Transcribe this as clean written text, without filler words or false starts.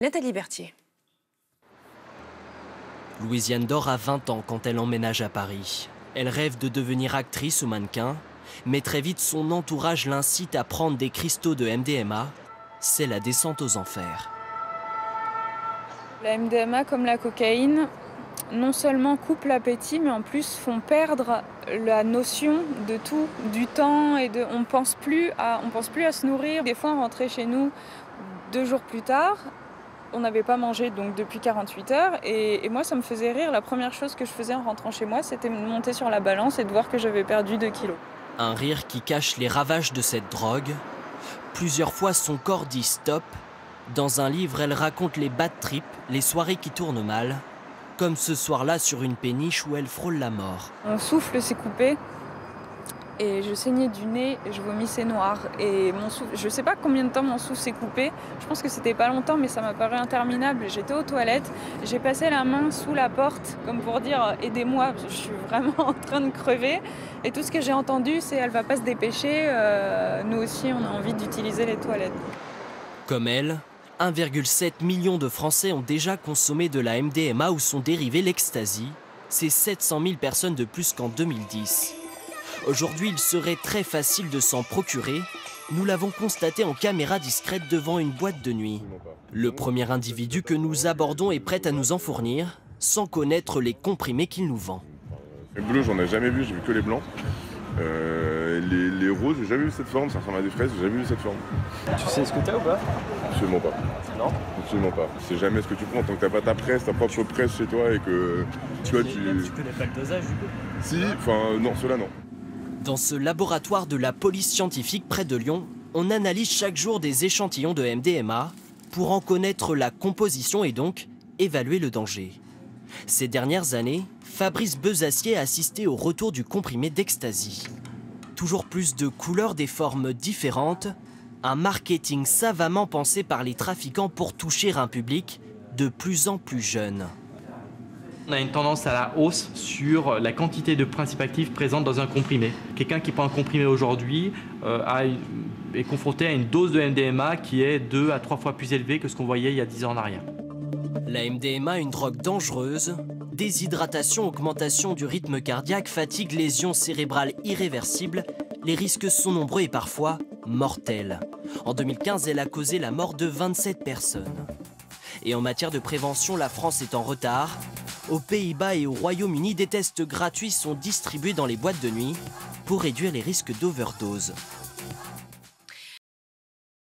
Nathalie Berthier. Louisiane Dor a 20 ans quand elle emménage à Paris. Elle rêve de devenir actrice ou mannequin, mais très vite son entourage l'incite à prendre des cristaux de MDMA. C'est la descente aux enfers. La MDMA, comme la cocaïne, non seulement coupe l'appétit, mais en plus font perdre la notion de tout, du temps, et on pense plus à se nourrir. Des fois, on rentrait chez nous 2 jours plus tard. On n'avait pas mangé donc depuis 48 heures et moi ça me faisait rire. La première chose que je faisais en rentrant chez moi, c'était me monter sur la balance et de voir que j'avais perdu 2 kilos. Un rire qui cache les ravages de cette drogue. Plusieurs fois son corps dit stop. Dans un livre, elle raconte les bad trips, les soirées qui tournent mal, comme ce soir-là sur une péniche où elle frôle la mort. Mon souffle s'est coupé et je saignais du nez, je vomissais noir. Et mon souffle, je sais pas combien de temps mon souffle s'est coupé, je pense que c'était pas longtemps, mais ça m'a paru interminable. J'étais aux toilettes, j'ai passé la main sous la porte, comme pour dire aidez-moi, je suis vraiment en train de crever. Et tout ce que j'ai entendu, c'est elle va pas se dépêcher, nous aussi on a envie d'utiliser les toilettes. Comme elle, 1,7 million de Français ont déjà consommé de la MDMA ou son dérivé l'ecstasy. C'est 700 000 personnes de plus qu'en 2010. Aujourd'hui, il serait très facile de s'en procurer. Nous l'avons constaté en caméra discrète devant une boîte de nuit. Le premier individu que nous abordons est prêt à nous en fournir, sans connaître les comprimés qu'il nous vend. Les bleus, j'en ai jamais vu, j'ai vu que les blancs. Les roses, j'ai jamais vu cette forme, ça ressemble à des fraises, j'ai jamais vu cette forme. Tu sais ce que t'as ou pas? Absolument pas. Non? Absolument pas. C'est jamais ce que tu prends tant que t'as pas ta presse, ta propre presse chez toi et que tu vois, Tu connais pas le dosage du coup? Si, enfin non, cela non. Dans ce laboratoire de la police scientifique près de Lyon, on analyse chaque jour des échantillons de MDMA pour en connaître la composition et donc évaluer le danger. Ces dernières années, Fabrice Bezacier a assisté au retour du comprimé d'ecstasy. Toujours plus de couleurs, des formes différentes, un marketing savamment pensé par les trafiquants pour toucher un public de plus en plus jeune. On a une tendance à la hausse sur la quantité de principes actifs présentes dans un comprimé. Quelqu'un qui prend un comprimé aujourd'hui est confronté à une dose de MDMA qui est 2 à 3 fois plus élevée que ce qu'on voyait il y a 10 ans en arrière. La MDMA, une drogue dangereuse, déshydratation, augmentation du rythme cardiaque, fatigue, lésions cérébrales irréversibles, les risques sont nombreux et parfois mortels. En 2015, elle a causé la mort de 27 personnes. Et en matière de prévention, la France est en retard. Aux Pays-Bas et au Royaume-Uni, des tests gratuits sont distribués dans les boîtes de nuit pour réduire les risques d'overdose.